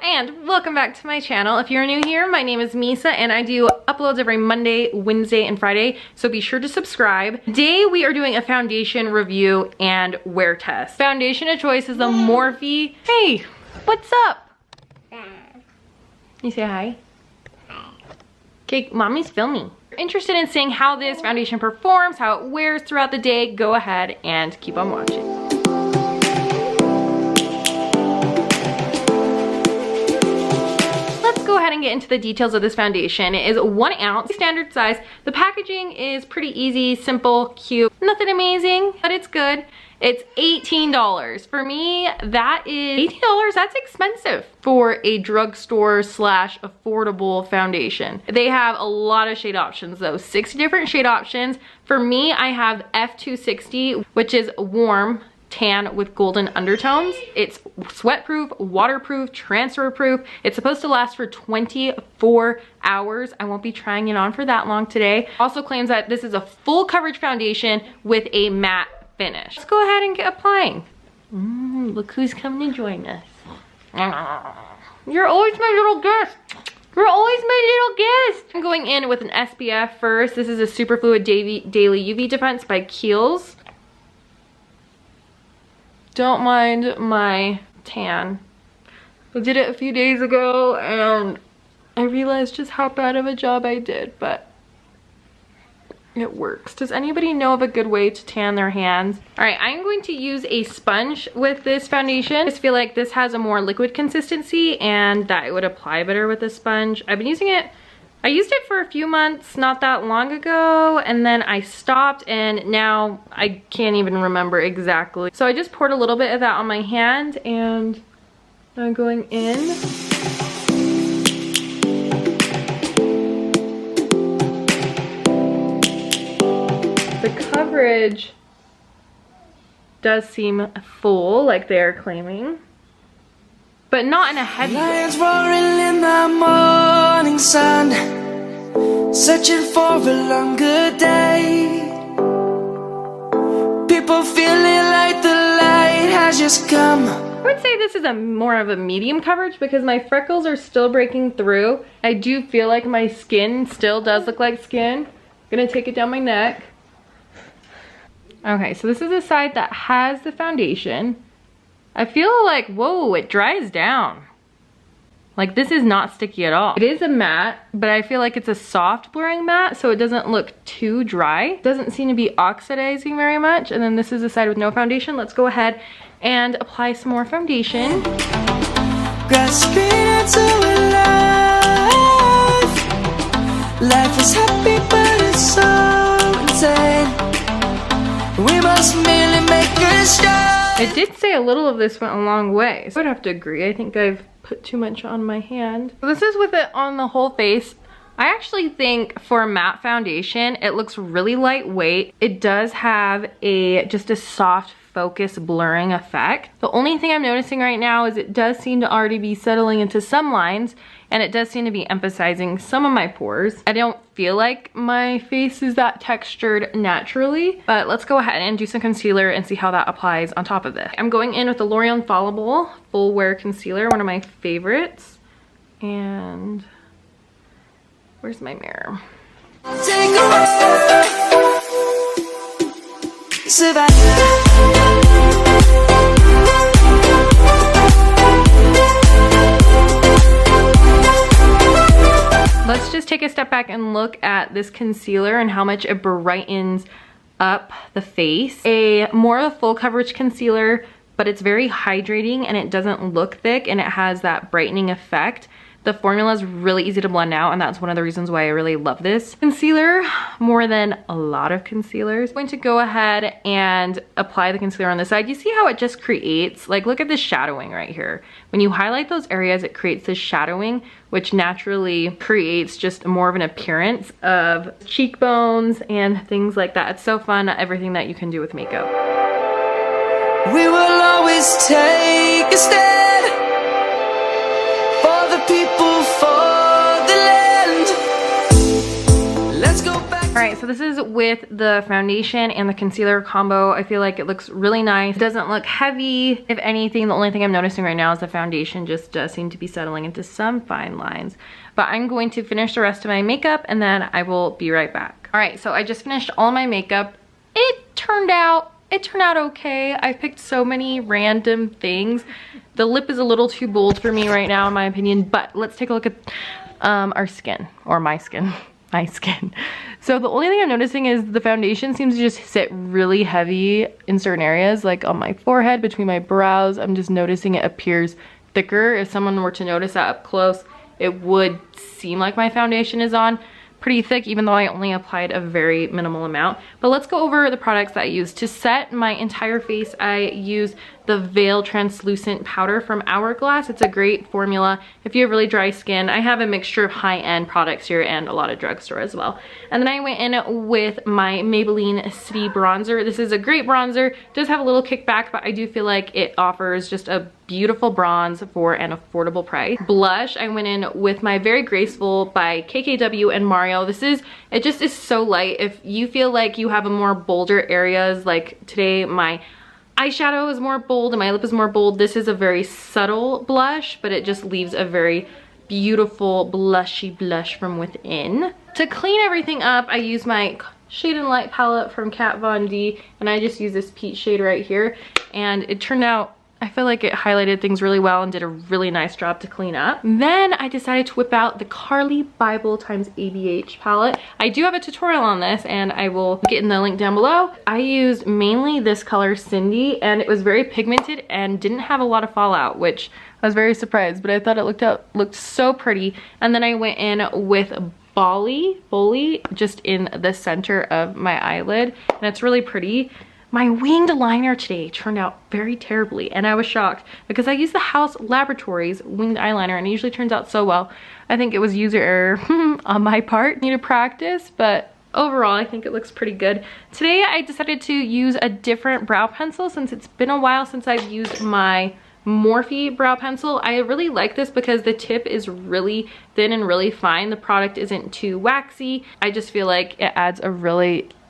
and welcome back to my channel. If you're new here, my name is Misa and I do uploads every Monday, Wednesday, and Friday, so be sure to subscribe. Today we are doing a foundation review and wear test. Foundation of choice is the Morphe. Hey, what's up? You say hi? Okay, mommy's filming. If you're interested in seeing how this foundation performs, how it wears throughout the day, go ahead and keep on watching. Go ahead and get into the details of this foundation. It is 1 ounce, standard size. The packaging is pretty easy, simple, cute, nothing amazing, but it's good. It's $18. For me, that is $18. That's expensive for a drugstore slash affordable foundation. They have a lot of shade options though, 60 different shade options. For me, I have F260, which is warm tan with golden undertones. It's sweat-proof, waterproof, transfer-proof. It's supposed to last for 24 hours. I won't be trying it on for that long today. Also claims that this is a full coverage foundation with a matte finish. Let's go ahead and get applying. Look who's coming to join us. You're always my little guest. You're always my little guest. I'm going in with an SPF first. This is a Super Fluid Daily UV Defense by Kiehls. Don't mind my tan. I did it a few days ago and I realized just how bad of a job I did, but it works. Does anybody know of a good way to tan their hands? All right, I'm going to use a sponge with this foundation. I just feel like this has a more liquid consistency and that it would apply better with a sponge. I've been using it, I used it for a few months not that long ago, and then I stopped and now I can't even remember exactly. So I just poured a little bit of that on my hand and I'm going in. The coverage does seem full, like they're claiming, but not in a heavy way. Lions roaring in the morning sun, searching for a longer day. People feeling like the light has just come. I would say this is a more of a medium coverage because my freckles are still breaking through. I do feel like my skin still does look like skin. I'm gonna take it down my neck. Okay, so this is the side that has the foundation. I feel like, whoa, it dries down. Like this is not sticky at all. It is a matte, but I feel like it's a soft blurring matte, so it doesn't look too dry. It doesn't seem to be oxidizing very much. And then this is the side with no foundation. Let's go ahead and apply some more foundation. Grasping into life. Life is happy, but it's so insane. We must merely make a start. It did say a little of this went a long way, so I would have to agree. I think I've put too much on my hand. So this is with it on the whole face. I actually think for a matte foundation, it looks really lightweight. It does have just a soft focus blurring effect. The only thing I'm noticing right now is it does seem to already be settling into some lines, and it does seem to be emphasizing some of my pores. I don't feel like my face is that textured naturally, but let's go ahead and do some concealer and see how that applies on top of this. I'm going in with the L'Oreal Infallible Full Wear Concealer, one of my favorites. And where's my mirror? Take a ride. Survive. Let's just take a step back and look at this concealer and how much it brightens up the face. More of a full coverage concealer, but it's very hydrating and it doesn't look thick and it has that brightening effect. The formula is really easy to blend out, and that's one of the reasons why I really love this concealer more than a lot of concealers. I'm going to go ahead and apply the concealer on the side. You see how it just creates, like, look at this shadowing right here. When you highlight those areas, it creates this shadowing, which naturally creates just more of an appearance of cheekbones and things like that. It's so fun, everything that you can do with makeup. We will always take a stand. People for the land. Let's go back. All right, so this is with the foundation and the concealer combo. I feel like it looks really nice. It doesn't look heavy. If anything, the only thing I'm noticing right now is the foundation just does seem to be settling into some fine lines. But I'm going to finish the rest of my makeup and then I will be right back. All right, so I just finished all my makeup. It turned out okay. I picked so many random things. The lip is a little too bold for me right now in my opinion, but let's take a look at our skin, or my skin. My skin. So the only thing I'm noticing is the foundation seems to just sit really heavy in certain areas, like on my forehead, between my brows. I'm just noticing it appears thicker. If someone were to notice that up close, it would seem like my foundation is on pretty thick, even though I only applied a very minimal amount. But let's go over the products that I use. To set my entire face, I use the Veil Translucent Powder from Hourglass. It's a great formula if you have really dry skin. I have a mixture of high-end products here and a lot of drugstore as well. And then I went in with my Maybelline V Bronzer. This is a great bronzer. It does have a little kickback, but I do feel like it offers just a beautiful bronze for an affordable price. Blush, I went in with my Very Graceful by KKW and Mario. It just is so light. If you feel like you have a more bolder areas, like today my eyeshadow is more bold and my lip is more bold, this is a very subtle blush, but it just leaves a very beautiful blushy blush from within. To clean everything up, I use my Shade and Light palette from Kat Von D, and I just use this peach shade right here, and it turned out, I feel like it highlighted things really well and did a really nice job to clean up. Then I decided to whip out the Carli Bybel x ABH palette. I do have a tutorial on this and I will get in the link down below. I used mainly this color Cindy, and it was very pigmented and didn't have a lot of fallout, which I was very surprised, but I thought it looked so pretty. And then I went in with Bolly just in the center of my eyelid, and it's really pretty. My winged liner today turned out very terribly, and I was shocked because I used the Haus Laboratories winged eyeliner and it usually turns out so well. I think it was user error on my part. Need to practice, but overall I think it looks pretty good. Today I decided to use a different brow pencil since it's been a while since I've used my Morphe brow pencil. I really like this because the tip is really thin and really fine. The product isn't too waxy. I just feel like it adds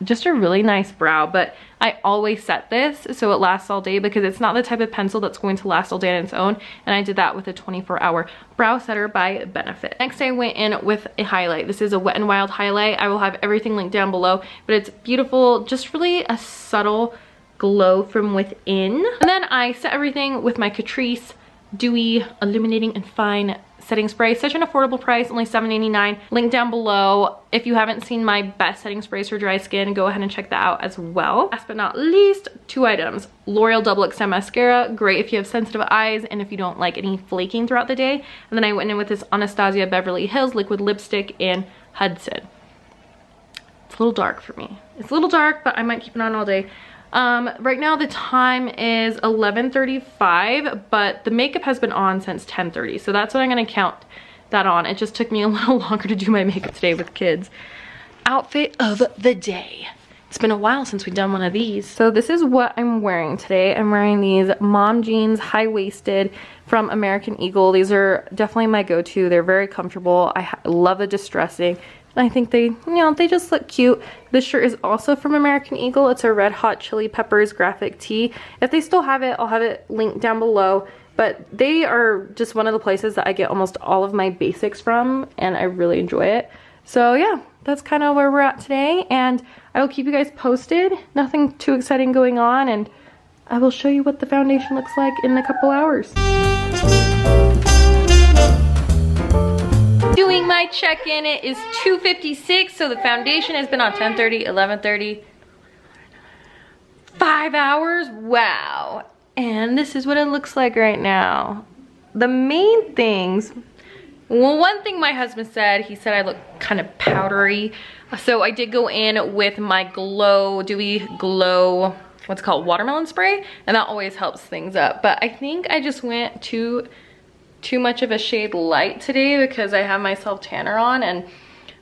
just a really nice brow, but I always set this so it lasts all day because it's not the type of pencil that's going to last all day on its own, and I did that with a 24-hour brow setter by Benefit. Next I went in with a highlight. This is a Wet n Wild highlight. I will have everything linked down below, but it's beautiful, just really a subtle glow from within. And then I set everything with my Catrice Dewy Illuminating and Fine setting spray. Such an affordable price, only $7.89. Link down below. If you haven't seen my best setting sprays for dry skin, go ahead and check that out as well. Last but not least, 2 items. L'Oreal Double XM Mascara, great if you have sensitive eyes and if you don't like any flaking throughout the day. And then I went in with this Anastasia Beverly Hills Liquid Lipstick in Hudson. It's a little dark for me. It's a little dark, but I might keep it on all day. Right now the time is 11:35, but the makeup has been on since 10:30, so that's what I'm gonna count that on. It just took me a little longer to do my makeup today with kids. Outfit of the day. It's been a while since we've done one of these. So this is what I'm wearing today. I'm wearing these mom jeans, high-waisted, from American Eagle. These are definitely my go-to. They're very comfortable. I love the distressing. I think they just look cute. This shirt is also from American Eagle. It's a Red Hot Chili Peppers graphic tee. If they still have it, I'll have it linked down below. But they are just one of the places that I get almost all of my basics from, and I really enjoy it. So yeah, that's kind of where we're at today, and I will keep you guys posted. Nothing too exciting going on, and I will show you what the foundation looks like in a couple hours. Doing my check-in, it is 2:56, so the foundation has been on 10:30, 11:30, 5 hours, wow. And this is what it looks like right now. The main things, well, one thing my husband said, he said I look kind of powdery. So I did go in with my Dewy Glow, what's it called, watermelon spray, and that always helps things up. But I think I just went too much of a shade light today because I have my self tanner on, and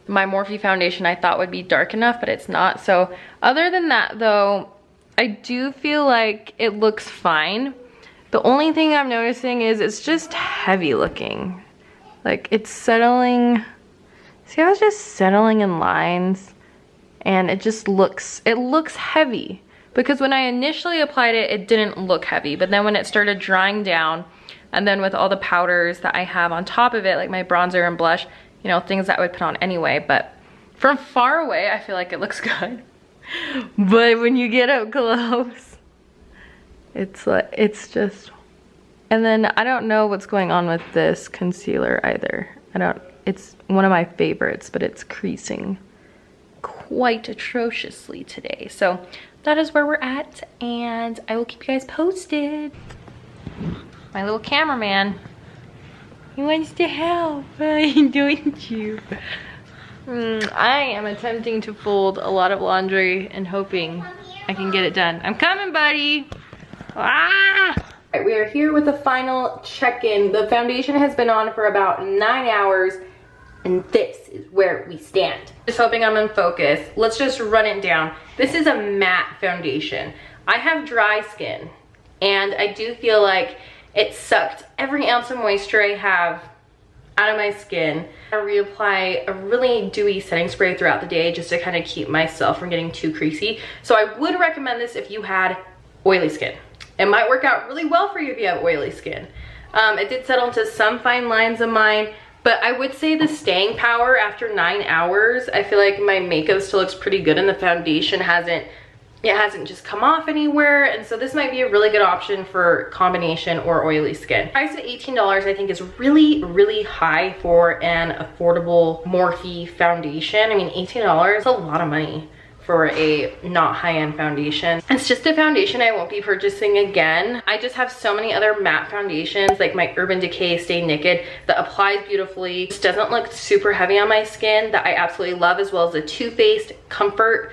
my Morphe foundation I thought would be dark enough, but it's not. So other than that though, I do feel like it looks fine. The only thing I'm noticing is it's just heavy looking. Like it's settling, see how it's just settling in lines? and it just looks heavy. Because when I initially applied it, it didn't look heavy, but then when it started drying down, and then with all the powders that I have on top of it, like my bronzer and blush, you know, things that I would put on anyway, but from far away, I feel like it looks good. But when you get up close, it's like, it's just, and then I don't know what's going on with this concealer either. It's one of my favorites, but it's creasing quite atrociously today. So that is where we're at, and I will keep you guys posted. My little cameraman, he wants to help, don't you? I am attempting to fold a lot of laundry and hoping I can get it done. I'm coming, buddy. Ah! Right, we are here with the final check-in. The foundation has been on for about 9 hours, and this is where we stand. Just hoping I'm in focus. Let's just run it down. This is a matte foundation. I have dry skin, and I do feel like it sucked every ounce of moisture I have out of my skin. I reapply a really dewy setting spray throughout the day just to kind of keep myself from getting too creasy. So I would recommend this if you had oily skin. It might work out really well for you if you have oily skin. It did settle into some fine lines of mine, but I would say the staying power after 9 hours, I feel like my makeup still looks pretty good and the foundation hasn't just come off anywhere, and so this might be a really good option for combination or oily skin. Price at $18 I think is really, really high for an affordable Morphe foundation. I mean, $18 is a lot of money for a not high-end foundation. It's just a foundation I won't be purchasing again. I just have so many other matte foundations, like my Urban Decay Stay Naked, that applies beautifully, just doesn't look super heavy on my skin, that I absolutely love, as well as the Too Faced Comfort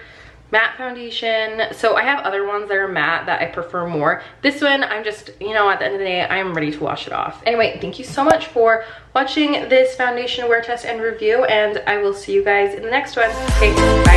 matte foundation. So I have other ones that are matte that I prefer more. This one, I'm just, you know, at the end of the day, I'm ready to wash it off. Anyway, thank you so much for watching this foundation wear test and review, and I will see you guys in the next one. Okay, bye.